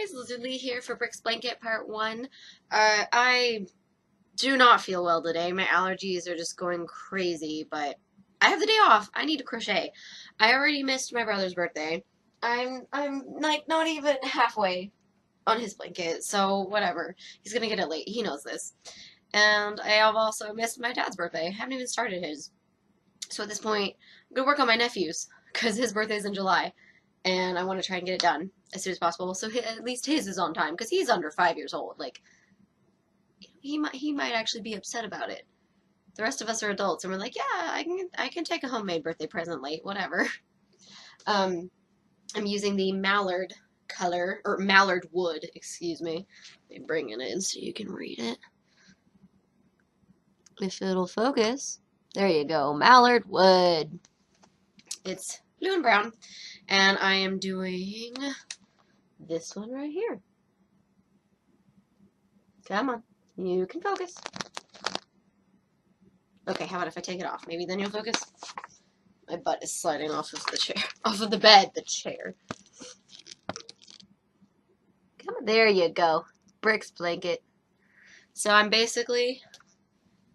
guys, Lizardlea here for Bricks Blanket Part 1. I do not feel well today. My allergies are just going crazy, but I have the day off. I need to crochet. I already missed my brother's birthday. I'm like not even halfway on his blanket, so whatever. He's gonna get it late. He knows this. And I have also missed my dad's birthday. I haven't even started his. So at this point, I'm gonna work on my nephew's because his birthday's in July. And I want to try and get it done as soon as possible. So at least his is on time because he's under 5 years old. Like he might actually be upset about it. The rest of us are adults, and we're like, yeah, I can take a homemade birthday present late, whatever. I'm using the mallard color or mallard wood, excuse me. Let me bring it in so you can read it. If it'll focus, there you go, mallard wood. It's blue and brown. And I am doing this one right here. Come on, you can focus. Okay, how about if I take it off? Maybe then you'll focus. My butt is sliding off of the chair. Off of the bed, the chair. Come on, there you go. Bricks blanket. So I'm basically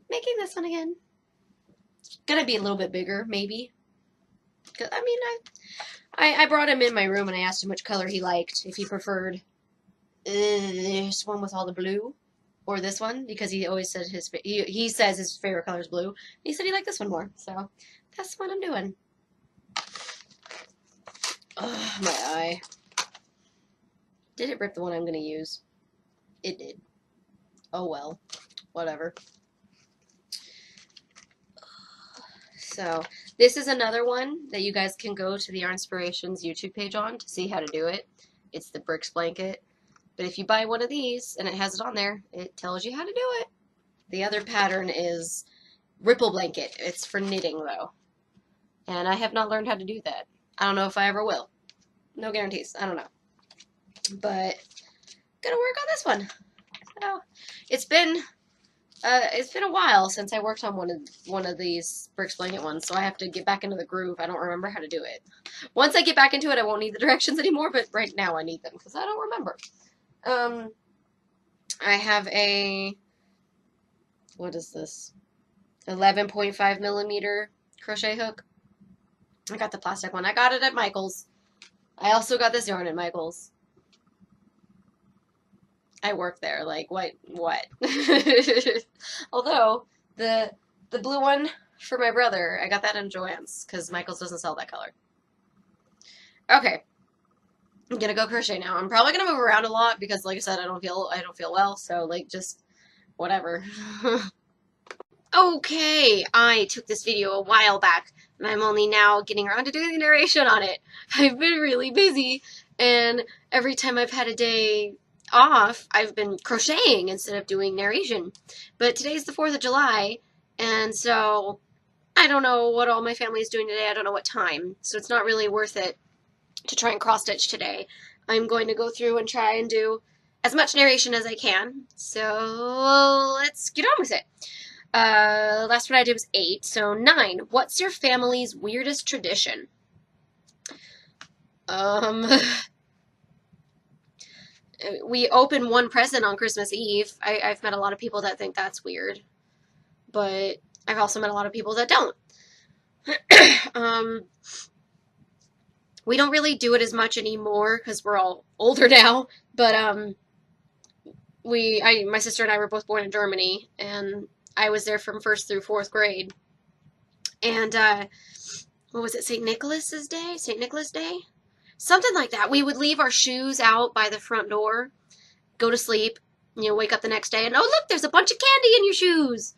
making this one again. It's gonna be a little bit bigger, maybe. I mean, I brought him in my room and I asked him which color he liked, if he preferred this one with all the blue or this one, because he always said he says his favorite color is blue. He said he liked this one more, so that's what I'm doing. Ugh, my eye. Did it rip the one I'm going to use? It did. Oh well, whatever. So this is another one that you guys can go to the Yarnspirations YouTube page on to see how to do it. It's the Bricks blanket. But if you buy one of these and it has it on there, it tells you how to do it. The other pattern is Ripple Blanket. It's for knitting though. And I have not learned how to do that. I don't know if I ever will. No guarantees. I don't know. But gonna work on this one. So it's been a while since I worked on one of these Bricks Blanket ones, so I have to get back into the groove. I don't remember how to do it. Once I get back into it, I won't need the directions anymore, but right now I need them because I don't remember. I have a, what is this? 11.5 millimeter crochet hook. I got the plastic one. I got it at Michael's. I also got this yarn at Michael's. I work there, like, what? Although, the blue one for my brother, I got that in Joann's, because Michael's doesn't sell that color. Okay. I'm gonna go crochet now. I'm probably gonna move around a lot, because, like I said, I don't feel well, so, like, just, whatever. Okay, I took this video a while back, and I'm only now getting around to doing the narration on it. I've been really busy, and every time I've had a day off, I've been crocheting instead of doing narration. But today's the 4th of July, and so I don't know what all my family is doing today. I don't know what time, so it's not really worth it to try and cross-stitch today. I'm going to go through and try and do as much narration as I can, so let's get on with it. Last one I did was 8, so 9. What's your family's weirdest tradition? We open one present on Christmas Eve. I've met a lot of people that think that's weird, but I've also met a lot of people that don't. We don't really do it as much anymore because we're all older now, but my sister and I were both born in Germany, and I was there from 1st through 4th grade. And what was it, St. Nicholas's Day? St. Nicholas Day? Something like that. We would leave our shoes out by the front door, go to sleep, wake up the next day, and oh look, there's a bunch of candy in your shoes.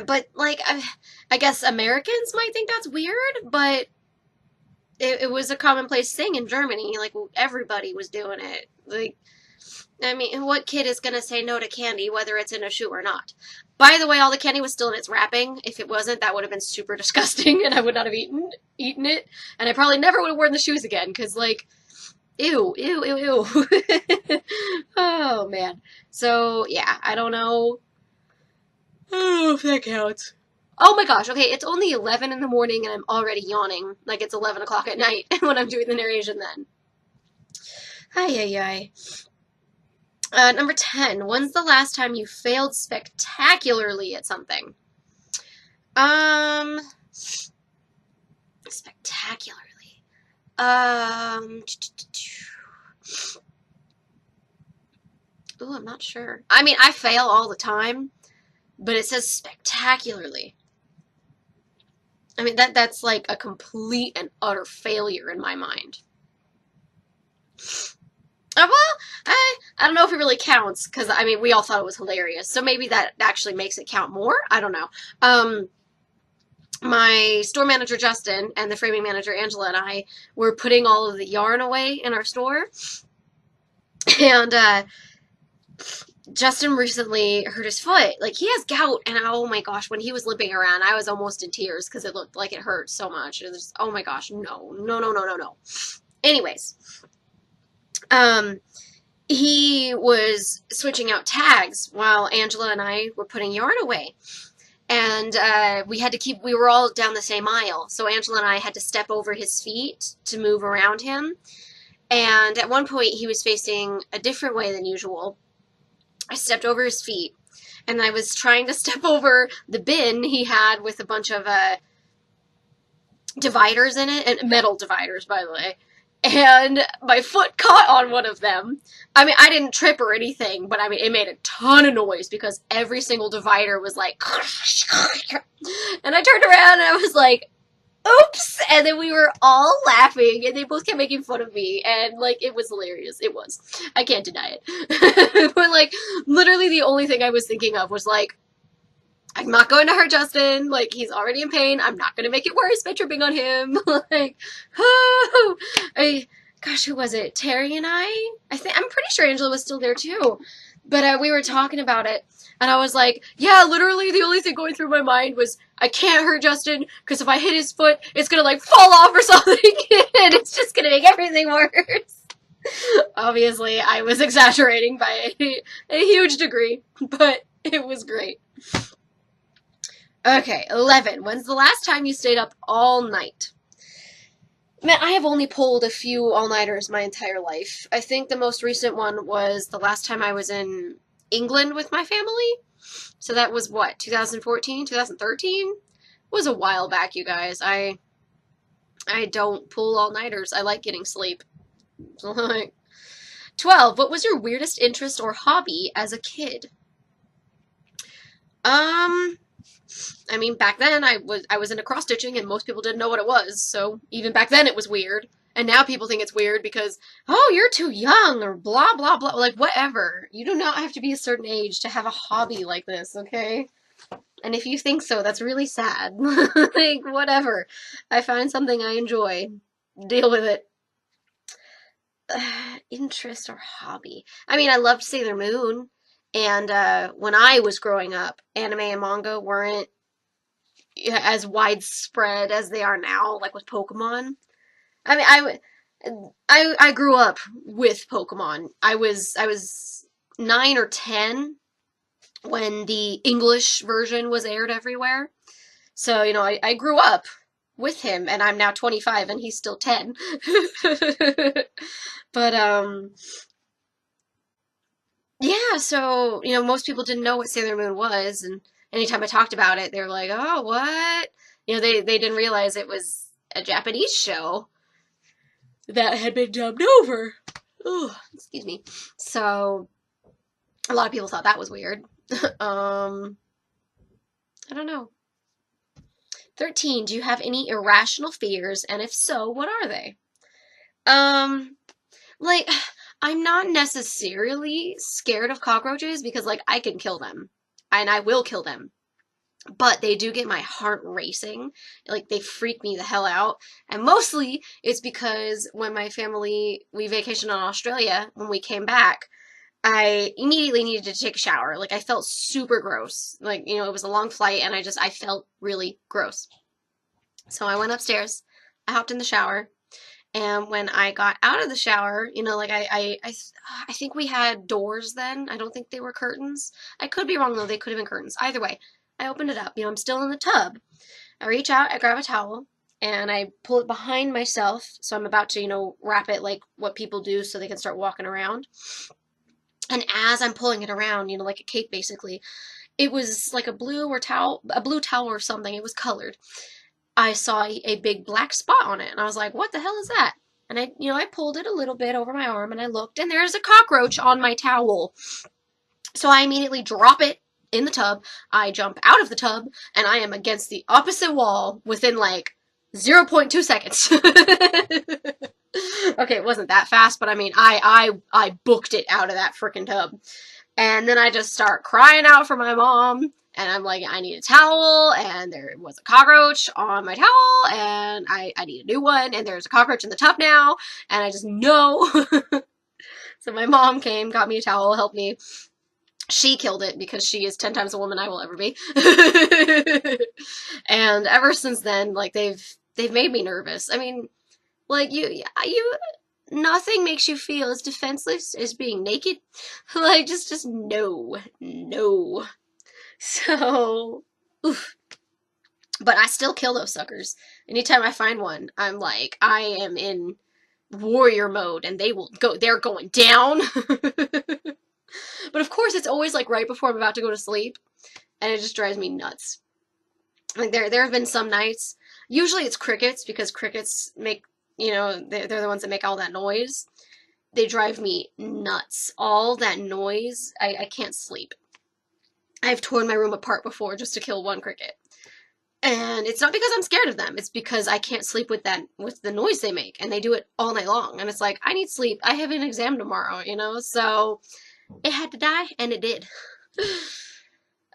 But like, I guess Americans might think that's weird, but it was a commonplace thing in Germany. Like, everybody was doing it. Like, I mean, what kid is going to say no to candy, whether it's in a shoe or not? By the way, all the candy was still in its wrapping. If it wasn't, that would have been super disgusting, and I would not have eaten it. And I probably never would have worn the shoes again, because, like, ew. Oh, man. So, yeah, I don't know. Oh, if that counts. Oh my gosh, okay, it's only 11 in the morning, and I'm already yawning. Like, it's 11 o'clock at night when I'm doing the narration then. Ay, ay, ay. Number 10. When's the last time you failed spectacularly at something? Um, spectacularly. Um, ooh, I'm not sure. I mean, I fail all the time, but it says spectacularly. I mean, that's like a complete and utter failure in my mind. Well, I don't know if it really counts because I mean we all thought it was hilarious, so maybe that actually makes it count more. I don't know. My store manager Justin and the framing manager Angela and I were putting all of the yarn away in our store, and Justin recently hurt his foot. Like he has gout, and oh my gosh, when he was limping around, I was almost in tears because it looked like it hurt so much. It was oh my gosh, no, no, no, no, no, no. Anyways, um, he was switching out tags while Angela and I were putting yarn away. And we were all down the same aisle. So Angela and I had to step over his feet to move around him. And at one point, he was facing a different way than usual. I stepped over his feet. And I was trying to step over the bin he had with a bunch of dividers in it. And metal dividers, by the way. And my foot caught on one of them. I mean, I didn't trip or anything, but I mean, it made a ton of noise because every single divider was like, and I turned around and I was like, oops, and then we were all laughing, and they both kept making fun of me, and like, it was hilarious. It was. I can't deny it. But like, literally the only thing I was thinking of was like, I'm not going to hurt Justin. Like, he's already in pain. I'm not going to make it worse by tripping on him. Like, oh, gosh, who was it? Terry and I'm pretty sure Angela was still there too. But we were talking about it, and I was like, yeah, literally the only thing going through my mind was, I can't hurt Justin, because if I hit his foot, it's going to, like, fall off or something, and it's just going to make everything worse. Obviously, I was exaggerating by a huge degree, but it was great. Okay, 11. When's the last time you stayed up all night? Man, I have only pulled a few all-nighters my entire life. I think the most recent one was the last time I was in England with my family. So that was what, 2014, 2013? It was a while back, you guys. I don't pull all-nighters. I like getting sleep. 12. What was your weirdest interest or hobby as a kid? I mean, back then I was into cross stitching, and most people didn't know what it was. So even back then it was weird, and now people think it's weird because, oh, you're too young or blah blah blah. Like whatever. You do not have to be a certain age to have a hobby like this, okay? And if you think so, that's really sad. Like whatever. I find something I enjoy. Deal with it. Interest or hobby. I mean, I loved Sailor Moon, and when I was growing up, anime and manga weren't as widespread as they are now, like with Pokemon. I mean, I grew up with Pokemon. I was 9 or 10 when the English version was aired everywhere. So, you know, I grew up with him, and I'm now 25 and he's still 10. But yeah, so, you know, most people didn't know what Sailor Moon was, and anytime I talked about it, they were like, "Oh, what?" You know, they didn't realize it was a Japanese show that had been dubbed over. Oh, excuse me. So, a lot of people thought that was weird. I don't know. 13. Do you have any irrational fears, and if so, what are they? Um, like, I'm not necessarily scared of cockroaches because, like, I can kill them. And I will kill them. But they do get my heart racing. Like, they freak me the hell out. And mostly, it's because when my family, we vacationed on Australia, when we came back, I immediately needed to take a shower. Like, I felt super gross. Like, you know, it was a long flight, and I felt really gross. So I went upstairs, I hopped in the shower, and when I got out of the shower, you know, like I think we had doors then. I don't think they were curtains. I could be wrong though. They could have been curtains. Either way, I opened it up. You know, I'm still in the tub. I reach out, I grab a towel, and I pull it behind myself, so I'm about to, wrap it like what people do so they can start walking around. And as I'm pulling it around, like a cape basically, it was like a blue towel or something. It was colored. I saw a big black spot on it, and I was like, what the hell is that? And I pulled it a little bit over my arm, and I looked, and there's a cockroach on my towel. So I immediately drop it in the tub. I jump out of the tub, and I am against the opposite wall within like 0.2 seconds. Okay, it wasn't that fast, but I mean, I booked it out of that freaking tub. And then I just start crying out for my mom. And I'm like, I need a towel, and there was a cockroach on my towel, and I need a new one, and there's a cockroach in the tub now, and I just know. So my mom came, got me a towel, helped me. She killed it because she is 10 times the woman I will ever be. And ever since then, like, they've made me nervous. I mean, like, you nothing makes you feel as defenseless as being naked. Like, just no. So, oof. But I still kill those suckers. Anytime I find one, I'm like, I am in warrior mode, and they're going down. But of course, it's always like right before I'm about to go to sleep, and it just drives me nuts. Like, there have been some nights, usually it's crickets, because crickets make, they're the ones that make all that noise. They drive me nuts. All that noise, I can't sleep. I've torn my room apart before just to kill one cricket. And it's not because I'm scared of them, it's because I can't sleep with the noise they make, and they do it all night long. And it's like, I need sleep. I have an exam tomorrow, so it had to die, and it did.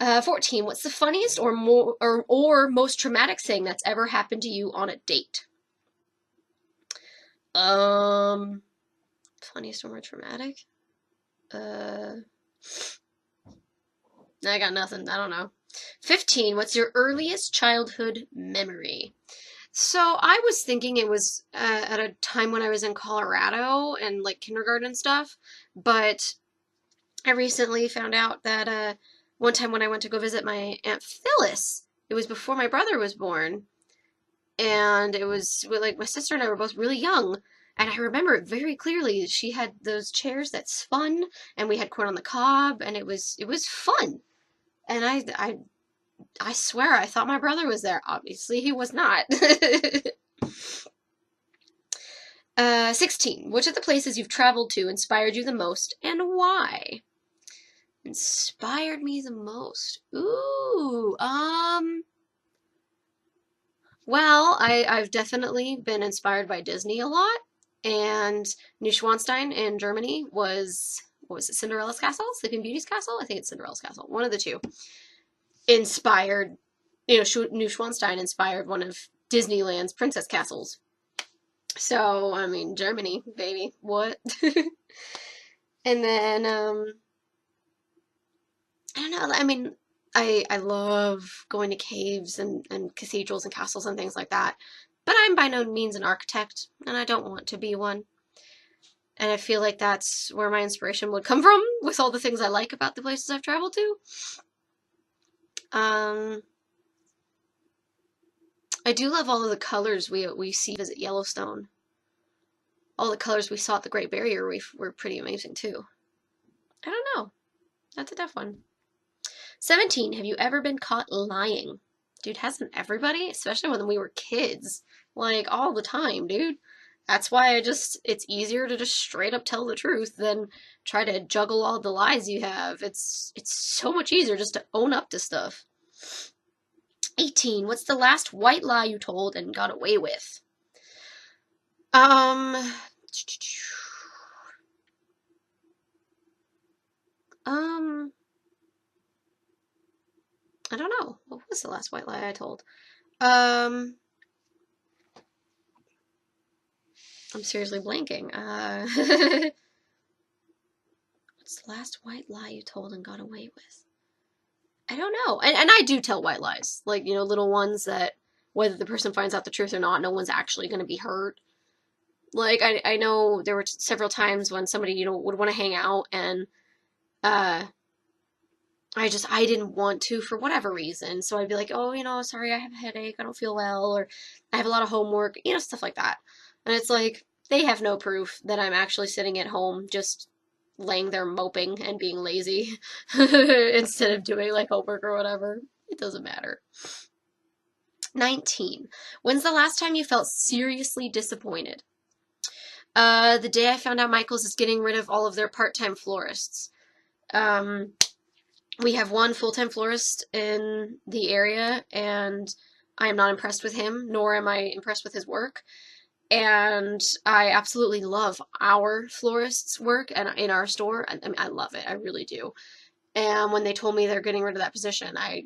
14. What's the funniest or most traumatic thing that's ever happened to you on a date? Funniest or more traumatic? I got nothing. I don't know. 15. What's your earliest childhood memory? So I was thinking it was at a time when I was in Colorado and like kindergarten and stuff, but I recently found out that one time when I went to go visit my Aunt Phyllis, it was before my brother was born, and it was like my sister and I were both really young, and I remember it very clearly. She had those chairs that spun, and we had corn on the cob, and it was fun. And I swear I thought my brother was there. Obviously he was not. 16. Which of the places you've traveled to inspired you the most, and why? Inspired me the most. Ooh, well, I've definitely been inspired by Disney a lot, and Neuschwanstein in Germany was, what was it, Cinderella's Castle? Sleeping Beauty's Castle? I think it's Cinderella's Castle. One of the two. Inspired, Neuschwanstein inspired one of Disneyland's princess castles. So, I mean, Germany, baby. What? And then, I don't know, I mean, I love going to caves and cathedrals and castles and things like that, but I'm by no means an architect, and I don't want to be one. And I feel like that's where my inspiration would come from, with all the things I like about the places I've traveled to. I do love all of the colors we see visit Yellowstone. All the colors we saw at the Great Barrier Reef were pretty amazing too. I don't know. That's a tough one. 17. Have you ever been caught lying? Dude, hasn't everybody? Especially when we were kids. Like, all the time, dude. That's why it's easier to just straight up tell the truth than try to juggle all the lies you have. It's so much easier just to own up to stuff. 18. What's the last white lie you told and got away with? I don't know. What was the last white lie I told? I'm seriously blanking. What's the last white lie you told and got away with? I don't know. And I do tell white lies. Like, little ones that, whether the person finds out the truth or not, no one's actually going to be hurt. Like, I know there were several times when somebody, would want to hang out, and I didn't want to for whatever reason. So I'd be like, oh, sorry, I have a headache. I don't feel well, or I have a lot of homework, stuff like that. And it's like, they have no proof that I'm actually sitting at home just laying there moping and being lazy instead of doing like homework or whatever. It doesn't matter. 19. When's the last time you felt seriously disappointed? The day I found out Michael's is getting rid of all of their part-time florists. We have one full-time florist in the area, and I am not impressed with him, nor am I impressed with his work. And I absolutely love our florist's work and in our store. I mean, I love it. I really do. And when they told me they're getting rid of that position, I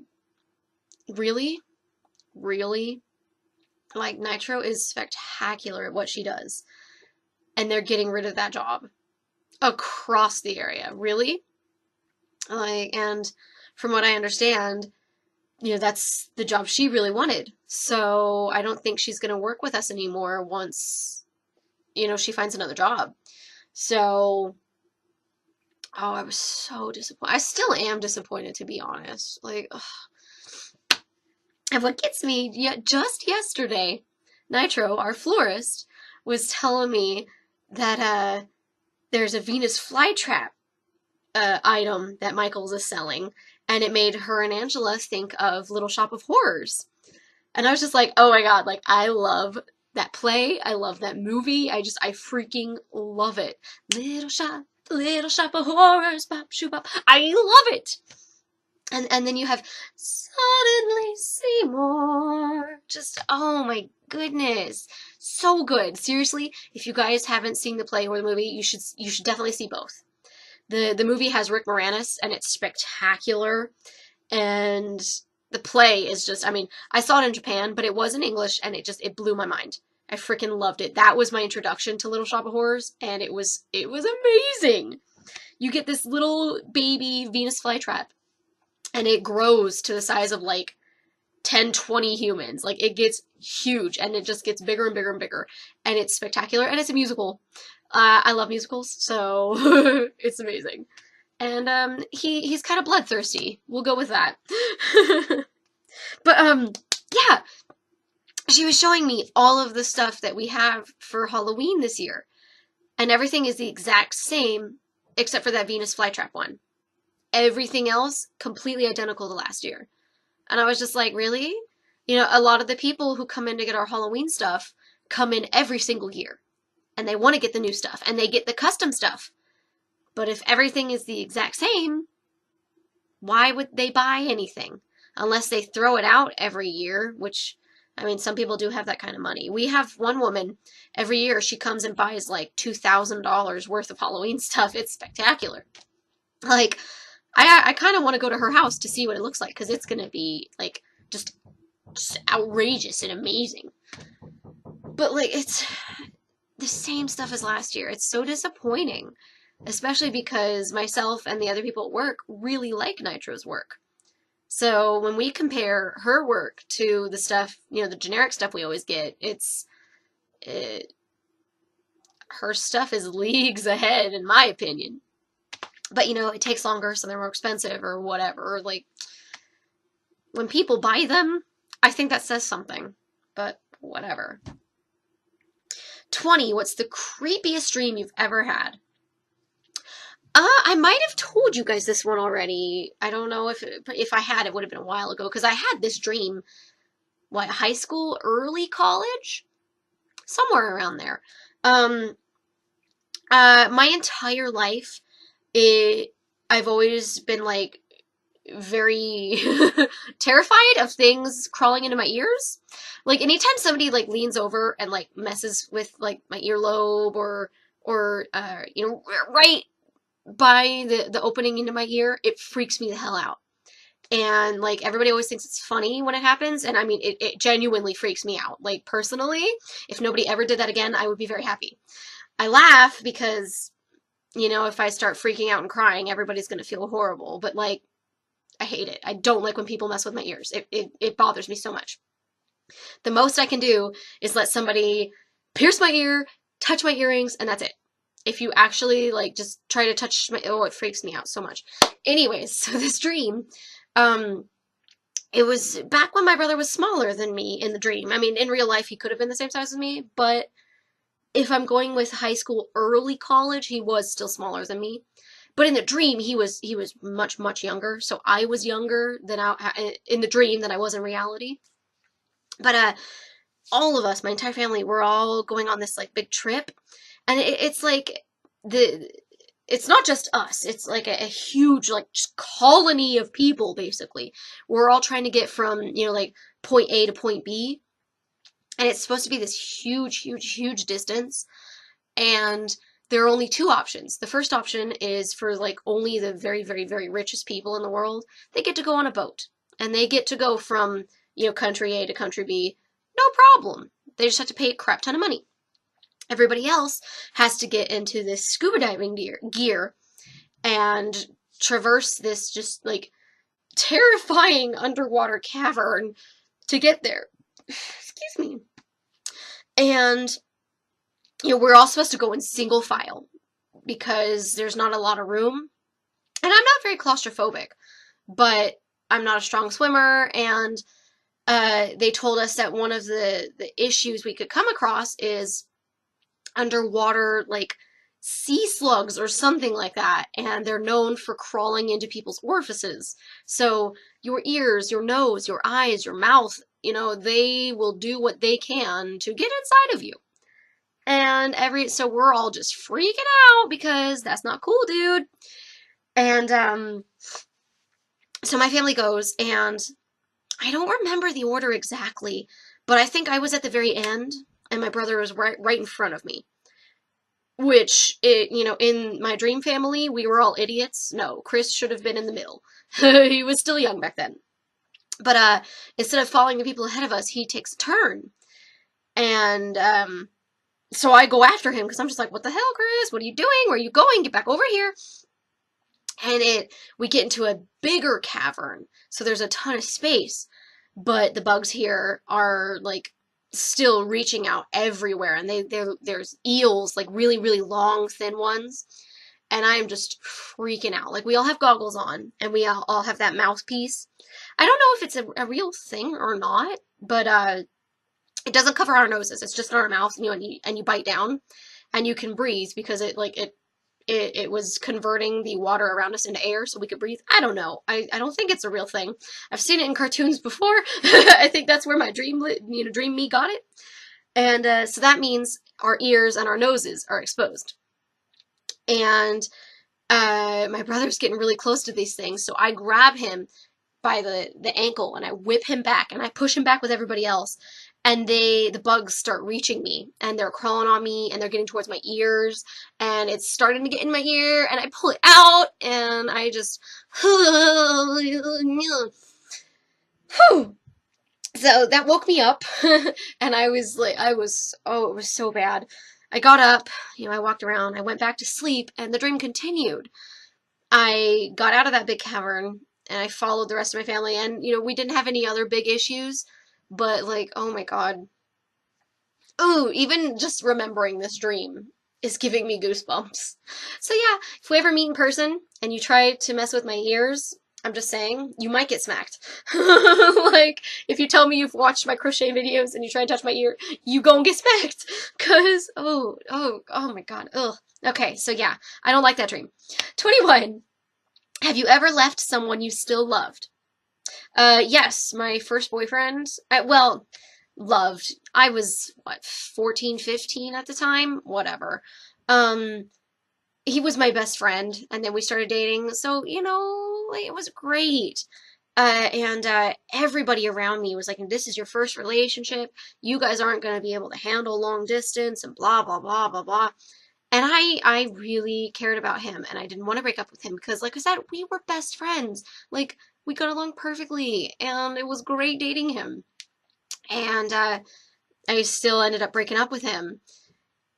really, like, Nitro is spectacular at what she does. And they're getting rid of that job across the area. Really? Like, and from what I understand, that's the job she really wanted. So I don't think she's going to work with us anymore once, she finds another job. So, oh, I was so disappointed. I still am disappointed, to be honest. Like, ugh. And what gets me, just yesterday, Nitro, our florist, was telling me that there's a Venus flytrap item that Michael's is selling, and it made her and Angela think of Little Shop of Horrors. And I was just like, oh my god, like, I love that play, I love that movie, I freaking love it. Little Shop of Horrors, bop, shoo, bop. I love it! And then you have Suddenly Seymour. Just, oh my goodness. So good. Seriously, if you guys haven't seen the play or the movie, you should definitely see both. The movie has Rick Moranis, and it's spectacular. And the play is just, I mean, I saw it in Japan, but it was in English, and it blew my mind. I freaking loved it. That was my introduction to Little Shop of Horrors, and it was amazing. You get this little baby Venus flytrap, and it grows to the size of like 10, 20 humans. Like, it gets huge, and it just gets bigger and bigger and bigger. And it's spectacular, and it's a musical. I love musicals, so it's amazing. And he's kind of bloodthirsty. We'll go with that. But yeah, she was showing me all of the stuff that we have for Halloween this year, and everything is the exact same except for that Venus flytrap one. Everything else completely identical to last year. And I was just like, really? A lot of the people who come in to get our Halloween stuff come in every single year. And they want to get the new stuff. And they get the custom stuff. But if everything is the exact same, why would they buy anything? Unless they throw it out every year, which, I mean, some people do have that kind of money. We have one woman, every year she comes and buys like $2,000 worth of Halloween stuff. It's spectacular. Like, I kind of want to go to her house to see what it looks like, because it's going to be, like, just outrageous and amazing. But, like, it's the same stuff as last year. It's so disappointing, especially because myself and the other people at work really like Nitro's work. So when we compare her work to the stuff, the generic stuff we always get, her stuff is leagues ahead, in my opinion. But, it takes longer, so they're more expensive or whatever. Like, when people buy them, I think that says something. But whatever. 20. What's the creepiest dream you've ever had? I might have told you guys this one already. I don't know if I had, it would have been a while ago. Because I had this dream, high school, early college? Somewhere around there. My entire life, I've always been, like, very terrified of things crawling into my ears. Like, anytime somebody, like, leans over and, like, messes with, like, my earlobe or right by the opening into my ear, it freaks me the hell out. And, like, everybody always thinks it's funny when it happens, and I mean, it genuinely freaks me out. Like, personally, if nobody ever did that again, I would be very happy. I laugh because, if I start freaking out and crying, everybody's gonna feel horrible. But, like, I hate it. I don't like when people mess with my ears. It bothers me so much. The most I can do is let somebody pierce my ear, touch my earrings, and that's it. if you actually like just try to touch my, oh, it freaks me out so much. Anyways, so this dream, um, it was back when my brother was smaller than me in the dream. I mean, in real life, he could have been the same size as me, but if I'm going with high school, early college, he was still smaller than me. But in the dream, he was much younger. So I was younger than in the dream than I was in reality. But all of us, my entire family, we're all going on this like big trip, and it's like the it's not just us. It's like a huge like just colony of people basically. We're all trying to get from, like point A to point B, and it's supposed to be this huge distance, and there are only two options. The first option is for like only the very richest people in the world. They get to go on a boat, and they get to go from, country A to country B, no problem. They just have to pay a crap ton of money. Everybody else has to get into this scuba diving gear and traverse this just like terrifying underwater cavern to get there. Excuse me. And we're all supposed to go in single file because there's not a lot of room. And I'm not very claustrophobic, but I'm not a strong swimmer, and they told us that one of the issues we could come across is underwater, like sea slugs or something like that, and they're known for crawling into people's orifices. So your ears, your nose, your eyes, your mouth, they will do what they can to get inside of you. And so we're all just freaking out because that's not cool, dude. And so my family goes, and I don't remember the order exactly, but I think I was at the very end, and my brother was right in front of me. Which, in my dream family, we were all idiots. No, Chris should have been in the middle. He was still young back then. But instead of following the people ahead of us, he takes a turn. And so I go after him because I'm just like, what the hell, Chris? What are you doing? Where are you going? Get back over here. And we get into a bigger cavern. So there's a ton of space. But the bugs here are like still reaching out everywhere, and there's eels, like really long thin ones, and I'm just freaking out. Like, we all have goggles on, and we all have that mouthpiece. I don't know if it's a real thing or not, but it doesn't cover our noses. It's just in our mouth, and you bite down, and you can breathe because it was converting the water around us into air so we could breathe. I don't know. I don't think it's a real thing. I've seen it in cartoons before. I think that's where my dream me got it. And so that means our ears and our noses are exposed. And my brother's getting really close to these things, so I grab him by the ankle, and I whip him back, and I push him back with everybody else. And the bugs start reaching me, and they're crawling on me, and they're getting towards my ears, and it's starting to get in my ear, and I pull it out, and I just, whew. So that woke me up, and it was so bad. I got up, I walked around, I went back to sleep, and the dream continued. I got out of that big cavern, and I followed the rest of my family, and, we didn't have any other big issues. But, like, oh my god. Ooh, even just remembering this dream is giving me goosebumps. So yeah, if we ever meet in person and you try to mess with my ears, I'm just saying, you might get smacked. Like, if you tell me you've watched my crochet videos and you try and touch my ear, you gon' get smacked. Cause, oh my god, ugh. Okay, so yeah, I don't like that dream. 21. Have you ever left someone you still loved? Yes, my first boyfriend, loved. I was, 14, 15 at the time? Whatever. He was my best friend, and then we started dating, so, it was great. And everybody around me was like, this is your first relationship, you guys aren't going to be able to handle long distance, and blah, blah, blah, blah, blah. And I really cared about him, and I didn't want to break up with him, because, like I said, we were best friends. Like, we got along perfectly, and it was great dating him. And I still ended up breaking up with him.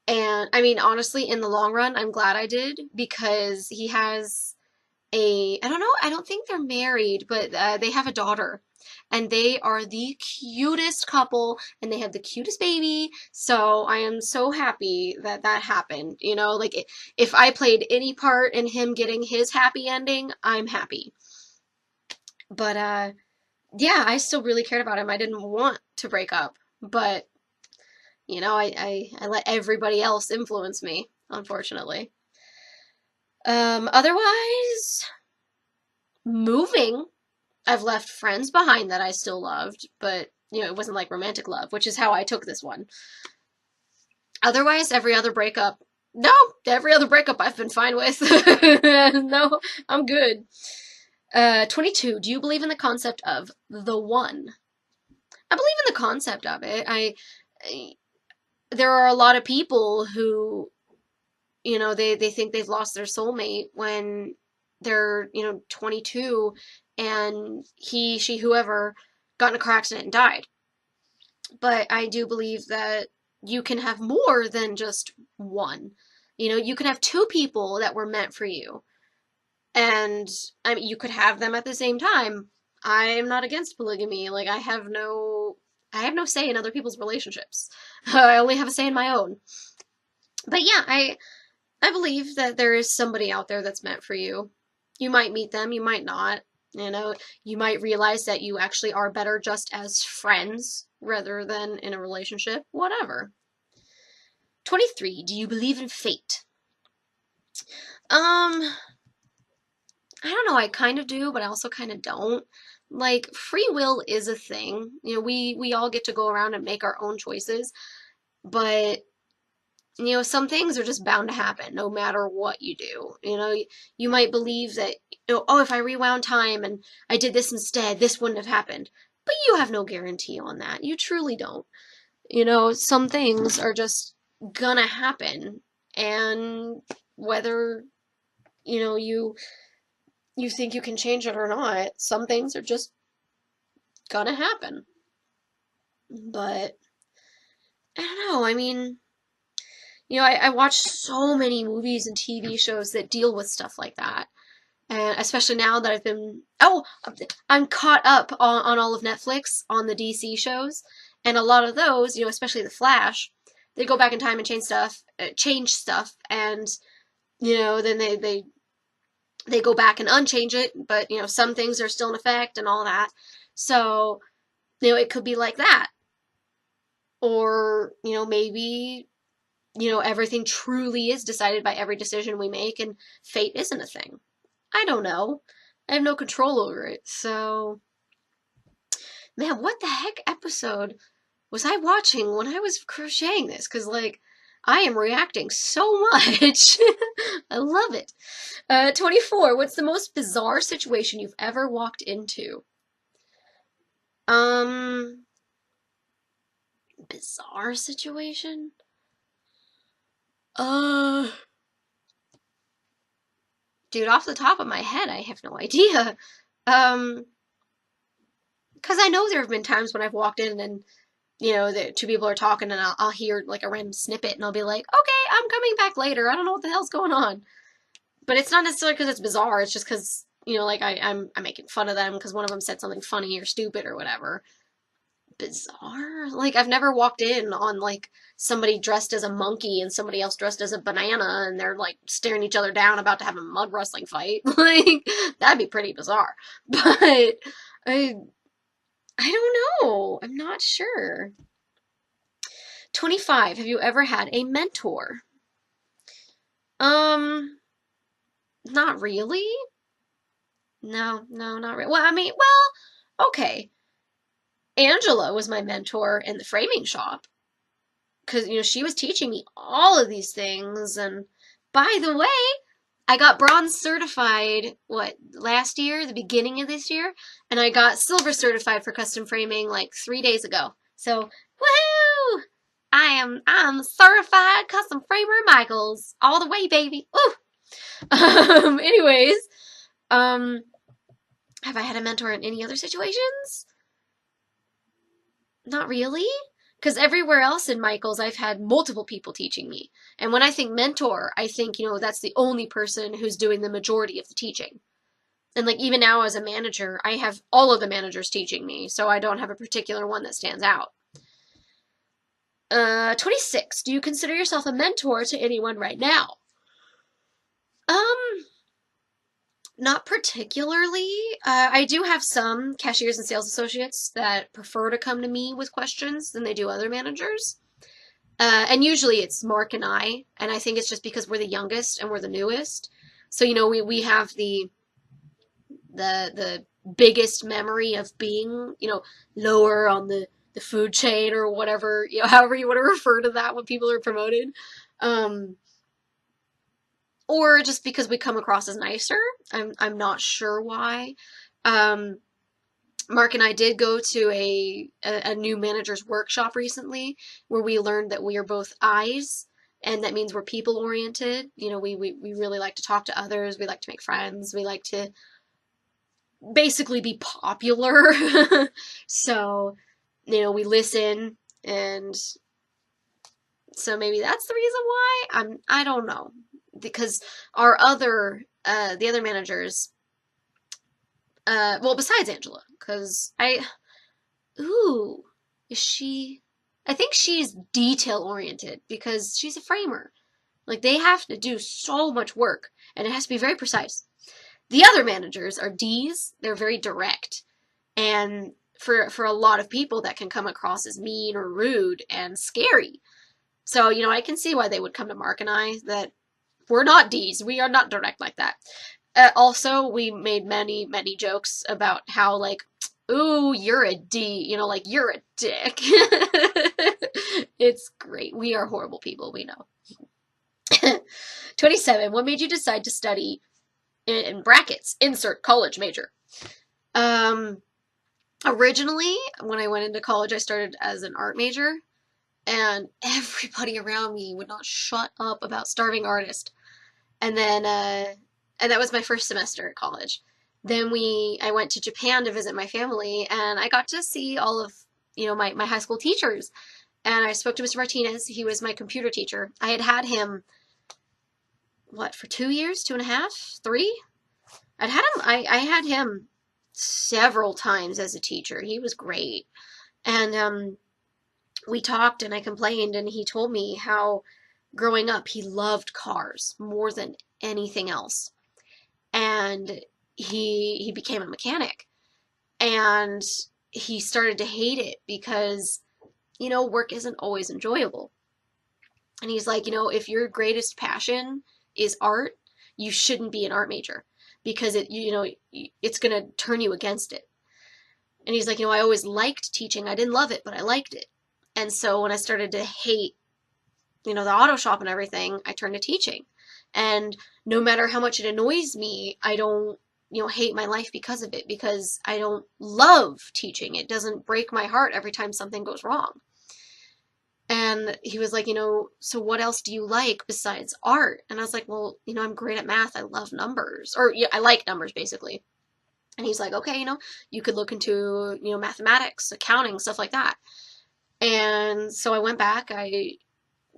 And, I mean, honestly, in the long run, I'm glad I did, because he has I don't know, I don't think they're married, but they have a daughter. And they are the cutest couple, and they have the cutest baby. So I am so happy that that happened. You know, like if I played any part in him getting his happy ending, I'm happy. But yeah, I still really cared about him. I didn't want to break up, but you know, I let everybody else influence me, unfortunately. Otherwise, moving. I've left friends behind that I still loved, but you know, it wasn't like romantic love, which is how I took this one. Otherwise, every other breakup, no, every other breakup I've been fine with. No, I'm good. 22. Do you believe in the concept of the one? I believe in the concept of it. I there are a lot of people who, you know, they think they've lost their soulmate when they're, you know, 22 and he, she, whoever got in a car accident and died. But I do believe that you can have more than just one. You know, you can have two people that were meant for you. And I mean, you could have them at the same time. I'm not against polygamy. Like I have no say in other people's relationships. I only have a say in my own. But yeah, I believe that there is somebody out there that's meant for you. You might meet them, you might not. You know, you might realize that you actually are better just as friends rather than in a relationship. Whatever. 23. Do you believe in fate? I don't know, I kind of do, but I also kind of don't. Like, free will is a thing. You know, we all get to go around and make our own choices, but you know, some things are just bound to happen no matter what you do. You know, you might believe that, you know, oh, if I rewound time and I did this instead, this wouldn't have happened. But you have no guarantee on that. You truly don't. You know, some things are just gonna happen. And whether, you know, you think you can change it or not, some things are just gonna happen. But I don't know, I mean, you know, I watch so many movies and TV shows that deal with stuff like that. And especially now that I'm caught up on all of Netflix on the DC shows. And a lot of those, you know, especially The Flash, they go back in time and change stuff. And, you know, then they go back and unchange it. But, you know, some things are still in effect and all that. So, you know, it could be like that. Or, you know, maybe, you know, everything truly is decided by every decision we make and fate isn't a thing. I don't know. I have no control over it. So, man, what the heck episode was I watching when I was crocheting this? Because, like, I am reacting so much. I love it. 24. What's the most bizarre situation you've ever walked into? Bizarre situation? Uh, Dude, off the top of my head, I have no idea. Um, because I know there have been times when I've walked in and, you know, the two people are talking and I'll hear like a random snippet and I'll be like, okay, I'm coming back later. I don't know what the hell's going on. But it's not necessarily because it's bizarre. It's just because, you know, like I'm making fun of them because one of them said something funny or stupid or whatever. Bizarre? Like, I've never walked in on like somebody dressed as a monkey and somebody else dressed as a banana and they're like staring each other down about to have a mud wrestling fight. Like, that'd be pretty bizarre. But I I don't know. I'm not sure. 25. Have you ever had a mentor? Um, Not really. No, not really. Well, I mean, well, okay. Angela was my mentor in the framing shop because, you know, she was teaching me all of these things. And by the way, I got bronze certified, what, last year, the beginning of this year? And I got silver certified for custom framing like 3 days ago. So, woohoo! I'm certified custom framer Michaels all the way, baby. Woo! Anyways, um, have I had a mentor in any other situations? Not really. Because everywhere else in Michael's, I've had multiple people teaching me. And when I think mentor, I think, you know, that's the only person who's doing the majority of the teaching. And like even now as a manager, I have all of the managers teaching me, so I don't have a particular one that stands out. 26. Do you consider yourself a mentor to anyone right now? Um, Not particularly. I do have some cashiers and sales associates that prefer to come to me with questions than they do other managers. And usually it's Mark and I think it's just because we're the youngest and we're the newest. So, you know, we have the biggest memory of being, you know, lower on the food chain or whatever, you know, however you want to refer to that when people are promoted. Um, or just because we come across as nicer. I'm not sure why. Um, Mark and I did go to a new manager's workshop recently where we learned that we are both eyes, and that means we're people oriented. You know, we really like to talk to others, we like to make friends, we like to basically be popular. So, you know, we listen, and so maybe that's the reason why. I don't know. Because our other the other managers, well, besides Angela, because ooh, is she, I think she's detail oriented because she's a framer. Like they have to do so much work and it has to be very precise. The other managers are D's, they're very direct. And for a lot of people that can come across as mean or rude and scary. So, you know, I can see why they would come to Mark and I, that we're not D's. We are not direct like that. Also, we made many, many jokes about how, like, ooh, you're a D, you know, like, you're a dick. It's great. We are horrible people, we know. 27. What made you decide to study, in brackets, insert college major? Originally, when I went into college, I started as an art major, and everybody around me would not shut up about starving artist. And then, and that was my first semester at college. Then I went to Japan to visit my family, and I got to see all of, you know, my high school teachers. And I spoke to Mr. Martinez. He was my computer teacher. I had him, what, for 2 years, 2.5, 3? I had him several times as a teacher. He was great. And, we talked and I complained, and he told me how growing up he loved cars more than anything else. And he became a mechanic, and he started to hate it because, you know, work isn't always enjoyable. And he's like, you know, if your greatest passion is art, you shouldn't be an art major because you know, it's going to turn you against it. And he's like, you know, I always liked teaching. I didn't love it, but I liked it. And so when I started to hate, you know, the auto shop and everything, I turned to teaching. And no matter how much it annoys me, I don't, you know, hate my life because of it, because I don't love teaching. It doesn't break my heart every time something goes wrong. And he was like, you know, so what else do you like besides art? And I was like, well, you know, I'm great at math. I love numbers. Or yeah, I like numbers, basically. And he's like, okay, you know, you could look into, you know, mathematics, accounting, stuff like that. And so I went back, I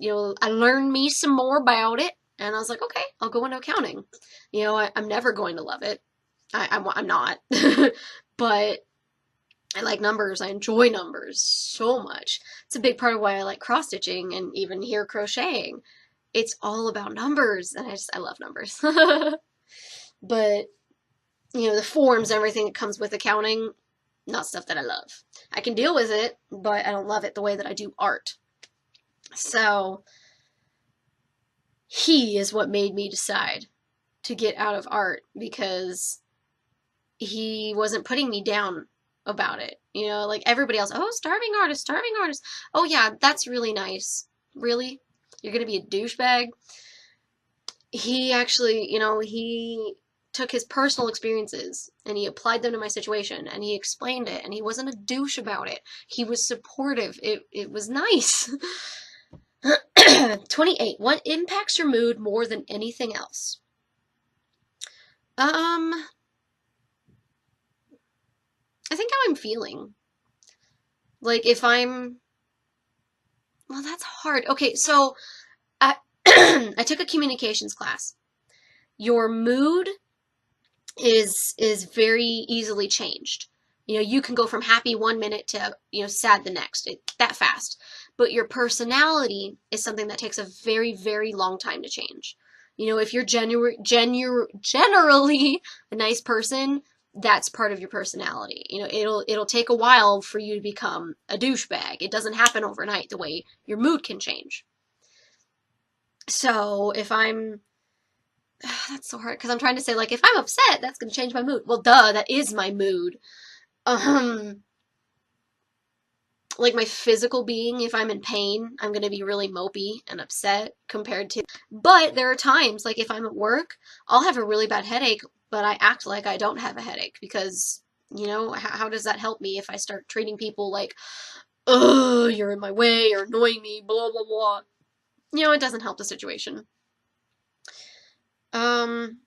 learned me some more about it, and I was like, okay, I'll go into accounting. You know, I'm never going to love it. I'm not. But I like numbers. I enjoy numbers so much. It's a big part of why I like cross-stitching and even here crocheting. It's all about numbers, and I love numbers. But, you know, the forms, everything that comes with accounting, not stuff that I love. I can deal with it, but I don't love it the way that I do art. So he is what made me decide to get out of art, because he wasn't putting me down about it. You know, like everybody else, oh, starving artist, starving artist. Oh yeah, that's really nice. Really? You're gonna be a douchebag? He actually, you know, he took his personal experiences and he applied them to my situation, and he explained it, and he wasn't a douche about it. He was supportive. It was nice. 28. What impacts your mood more than anything else? I think how I'm feeling. Like if I'm, well, that's hard. Okay, so I I took a communications class. Your mood is very easily changed. You know, you can go from happy 1 minute to, sad the next, that fast. But your personality is something that takes a very, very long time to change. You know, if you're generally a nice person, that's part of your personality. You know, it'll take a while for you to become a douchebag. It doesn't happen overnight the way your mood can change. So if I'm that's so hard because I'm trying to say, like, if I'm upset, that's going to change my mood. Well, duh, that is my mood. Um, like my physical being, if I'm in pain, I'm going to be really mopey and upset compared to. But there are times, like if I'm at work, I'll have a really bad headache, but I act like I don't have a headache because, how does that help me if I start treating people like, oh, you're in my way, you're annoying me, blah, blah, blah. It doesn't help the situation. Um,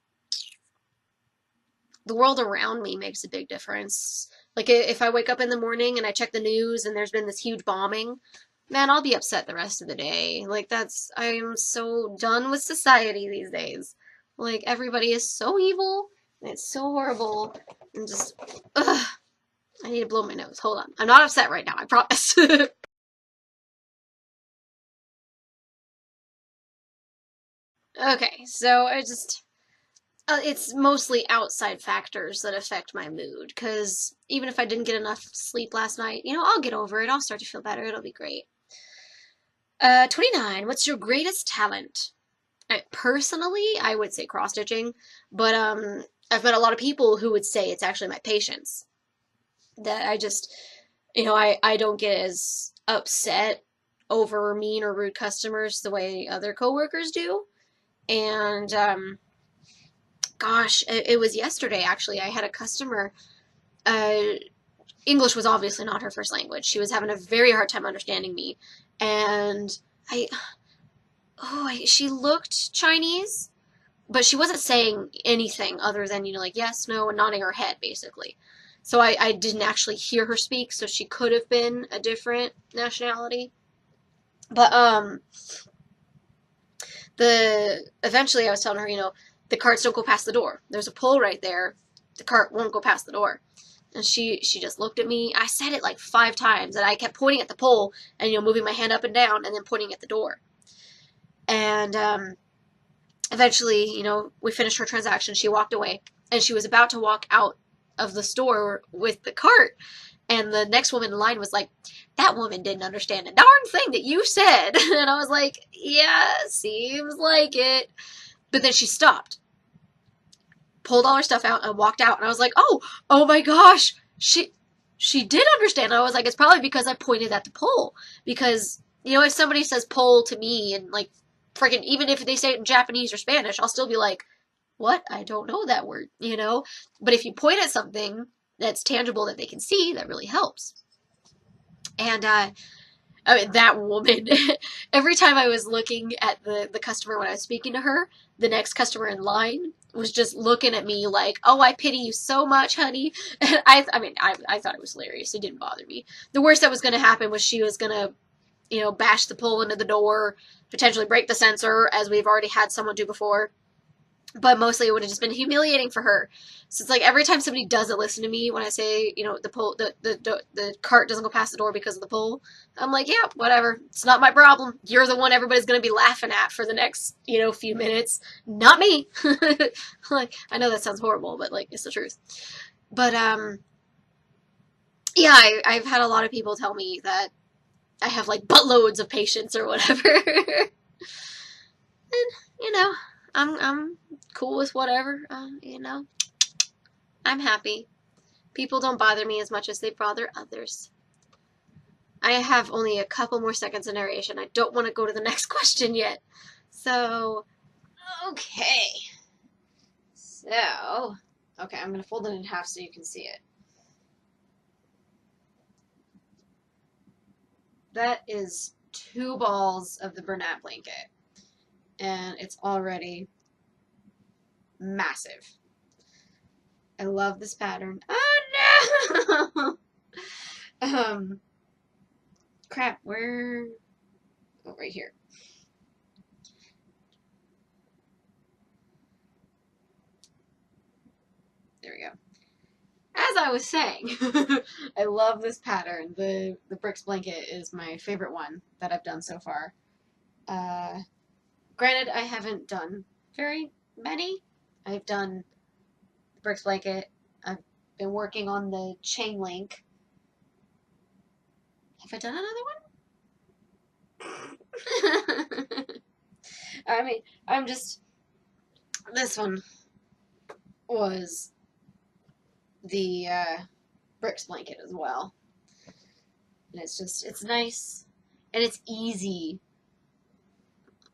the world around me makes a big difference. Like if I wake up in the morning and I check the news and there's been this huge bombing, man, I'll be upset the rest of the day. Like I am so done with society these days. Like everybody is so evil and it's so horrible and just ugh, I need to blow my nose. Hold on. I'm not upset right now, I promise. Okay, so it's mostly outside factors that affect my mood, because even if I didn't get enough sleep last night, I'll get over it. I'll start to feel better. It'll be great. 29. What's your greatest talent? Personally, I would say cross stitching, but I've met a lot of people who would say it's actually my patience. That I just, I don't get as upset over mean or rude customers the way other coworkers do. And gosh, it was yesterday actually. I had a customer. Uh, English was obviously not her first language. She was having a very hard time understanding me, and I, she looked Chinese, but she wasn't saying anything other than like yes, no, and nodding her head basically. So I didn't actually hear her speak, so she could have been a different nationality. But the eventually I was telling her, the carts don't go past the door. There's a pole right there. The cart won't go past the door. And she just looked at me. I said it like 5 times, and I kept pointing at the pole and moving my hand up and down, and then pointing at the door. And eventually, we finished her transaction. She walked away, and she was about to walk out of the store with the cart. And the next woman in line was like, "That woman didn't understand a darn thing that you said." And I was like, "Yeah, seems like it." But then she stopped, pulled all her stuff out, and walked out. And I was like, oh my gosh, she did understand. And I was like, it's probably because I pointed at the pole. Because, if somebody says pole to me and like freaking, even if they say it in Japanese or Spanish, I'll still be like, what? I don't know that word, But if you point at something that's tangible that they can see, that really helps. And I mean, that woman, every time I was looking at the customer when I was speaking to her, the next customer in line was just looking at me like, oh, I pity you so much, honey. And I thought it was hilarious. It didn't bother me. The worst that was going to happen was she was going to, bash the pole into the door, potentially break the sensor, as we've already had someone do before. But mostly it would have just been humiliating for her. So it's like every time somebody doesn't listen to me when I say, the pole, the cart doesn't go past the door because of the pole, I'm like, yeah, whatever. It's not my problem. You're the one everybody's going to be laughing at for the next, few minutes. Not me. Like, I know that sounds horrible, but like, it's the truth. But, yeah, I've had a lot of people tell me that I have like buttloads of patience or whatever. And, you know, I'm cool with whatever, I'm happy. People don't bother me as much as they bother others. I have only a couple more seconds of narration. I don't want to go to the next question yet. So, okay. Okay, I'm going to fold it in half so you can see it. That is 2 balls of the Bernat blanket. And it's already massive. I love this pattern. Oh no! Crap, where? Oh, right here. I was saying, I love this pattern. The bricks blanket is my favorite one that I've done so far. Granted, I haven't done very many. I've done the bricks blanket. I've been working on the chain link. Have I done another one? I mean, this one was the bricks blanket as well. And it's nice and it's easy.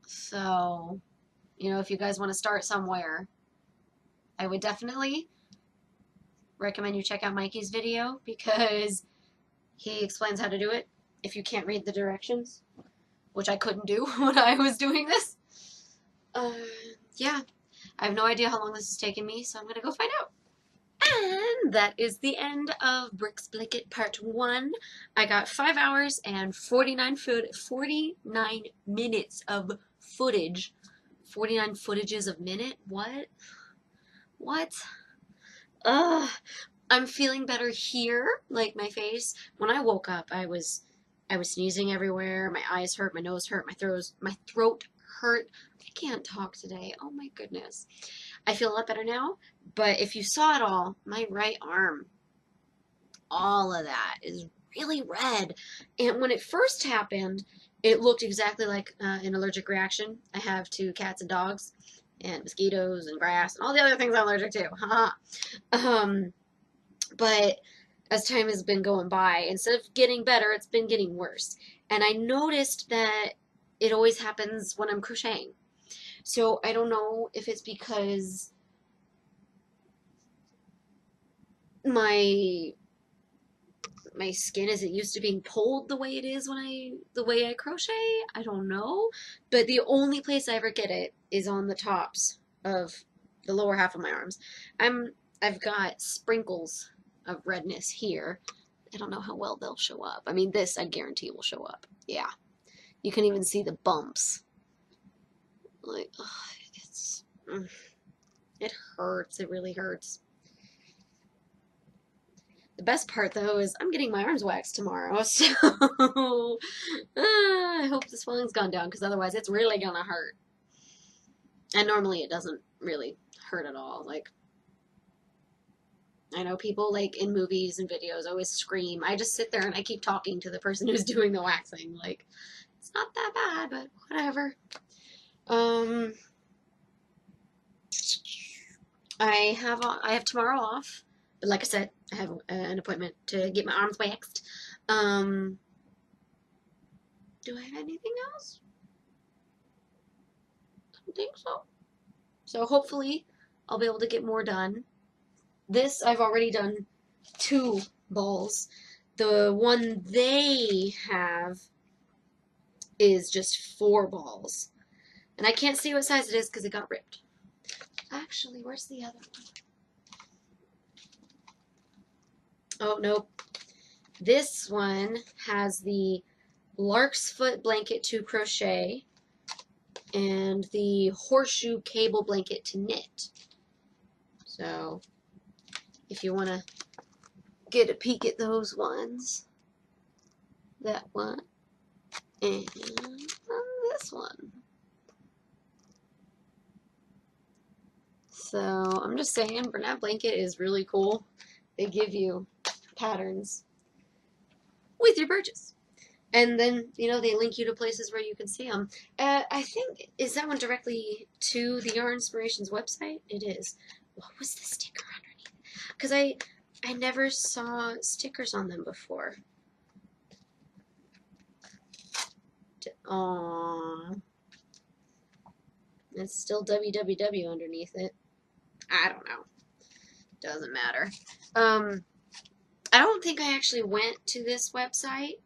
So, if you guys want to start somewhere, I would definitely recommend you check out Mikey's video because he explains how to do it if you can't read the directions, which I couldn't do when I was doing this. Yeah, I have no idea how long this has taken me, so I'm going to go find out. And that is the end of Bricks Blanket Part 1. I got 5 hours and 49 minutes of footage. 49 footages of minute? What? What? Ugh. I'm feeling better here, like my face. When I woke up, I was sneezing everywhere. My eyes hurt, my nose hurt, my throat hurt. I can't talk today. Oh my goodness. I feel a lot better now, but if you saw it all, my right arm, all of that is really red. And when it first happened, it looked exactly like an allergic reaction I have to cats and dogs and mosquitoes and grass and all the other things I'm allergic to. But as time has been going by, instead of getting better, it's been getting worse. And I noticed that it always happens when I'm crocheting. So I don't know if it's because my skin isn't used to being pulled the way it is the way I crochet. I don't know. But the only place I ever get it is on the tops of the lower half of my arms. I've got sprinkles of redness here. I don't know how well they'll show up. I mean, this I guarantee will show up. Yeah. You can even see the bumps. Like, it hurts. It really hurts. The best part, though, is I'm getting my arms waxed tomorrow, so I hope the swelling's gone down, because otherwise it's really gonna hurt. And normally it doesn't really hurt at all. Like, I know people, like, in movies and videos always scream. I just sit there and I keep talking to the person who's doing the waxing. Like, it's not that bad, but whatever. I have tomorrow off, but like I said, I have an appointment to get my arms waxed. Do I have anything else? I don't think so. So hopefully I'll be able to get more done. This, I've already done 2 balls. The one they have is just 4 balls. And I can't see what size it is because it got ripped. Actually, where's the other one? Oh, nope. This one has the lark's foot blanket to crochet and the horseshoe cable blanket to knit. So, if you want to get a peek at those ones, that one and this one. So, I'm just saying, Bernat Blanket is really cool. They give you patterns with your purchase. And then, they link you to places where you can see them. I think, is that one directly to the Yarn Inspirations website? It is. What was the sticker underneath? Because I never saw stickers on them before. Aww. It's still www underneath it. I don't know. Doesn't matter. I don't think I actually went to this website,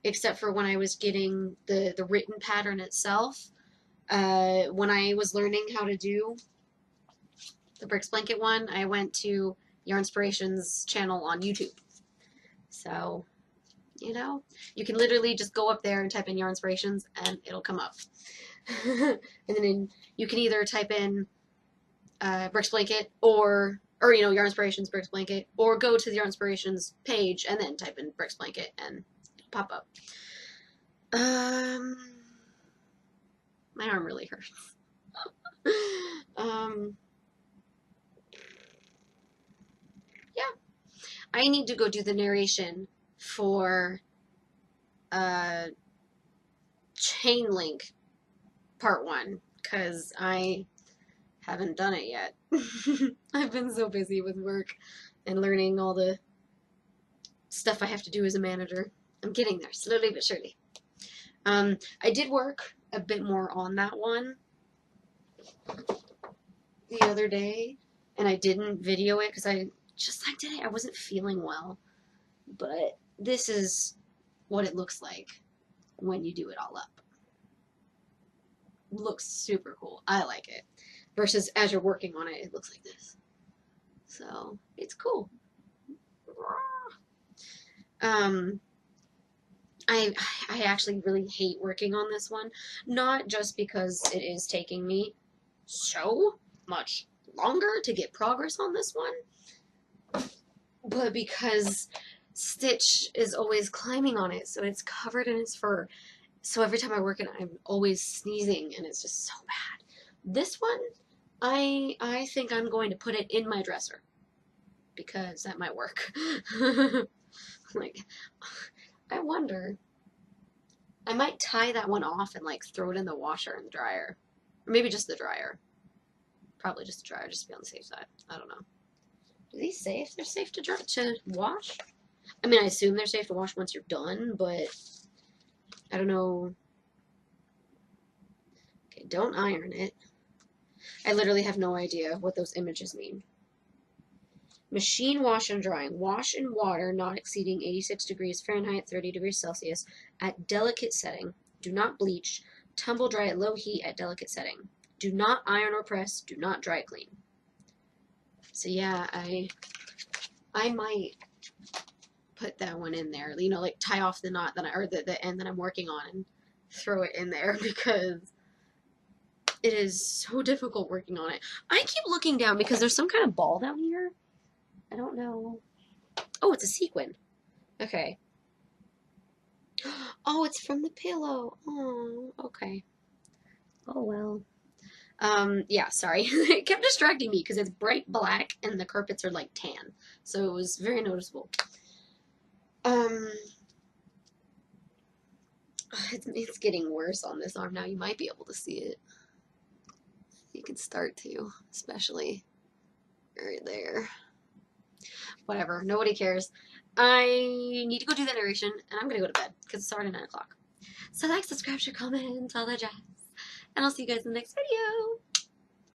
except for when I was getting the written pattern itself. When I was learning how to do the Bricks Blanket one, I went to Yarn Inspirations channel on YouTube. So, you can literally just go up there and type in Yarn Inspirations and it'll come up. And then you can either type in Bricks Blanket or or, you know, Yarn Inspirations Bricks Blanket, or go to the Yarn Inspirations page and then type in Bricks Blanket and pop up. My arm really hurts. Yeah. I need to go do the narration for Chain Link Part 1, because I haven't done it yet. I've been so busy with work and learning all the stuff I have to do as a manager. I'm getting there, slowly but surely. I did work a bit more on that one the other day, and I didn't video it because I did it. I wasn't feeling well. But this is what it looks like when you do it all up. It looks super cool. I like it. Versus as you're working on it, it looks like this. So, it's cool. I actually really hate working on this one. Not just because it is taking me so much longer to get progress on this one, but because Stitch is always climbing on it, so it's covered in his fur. So every time I work it, I'm always sneezing, and it's just so bad. This one, I think I'm going to put it in my dresser, because that might work. Like, I wonder, I might tie that one off and like throw it in the washer and the dryer. Or maybe just the dryer. Probably just the dryer, just to be on the safe side. I don't know. Do these say if they're safe to wash? I mean, I assume they're safe to wash once you're done, but I don't know. Okay, don't iron it. I literally have no idea what those images mean. Machine wash and drying. Wash in water not exceeding 86 degrees Fahrenheit, 30 degrees Celsius at delicate setting. Do not bleach. Tumble dry at low heat at delicate setting. Do not iron or press. Do not dry clean. So yeah, I might put that one in there. You know, like tie off the knot that or the end that I'm working on and throw it in there because it is so difficult working on it. I keep looking down because there's some kind of ball down here. I don't know. Oh, it's a sequin. Okay. Oh, it's from the pillow. Oh, okay. Oh, well. Yeah, sorry. It kept distracting me because it's bright black and the carpets are like tan. So it was very noticeable. It's getting worse on this arm now. You might be able to see it. You can start to, especially right there. Whatever, nobody cares. I need to go do the narration, and I'm gonna go to bed, because it's already 9 o'clock. So like, subscribe, share, comment, all that jazz. And I'll see you guys in the next video.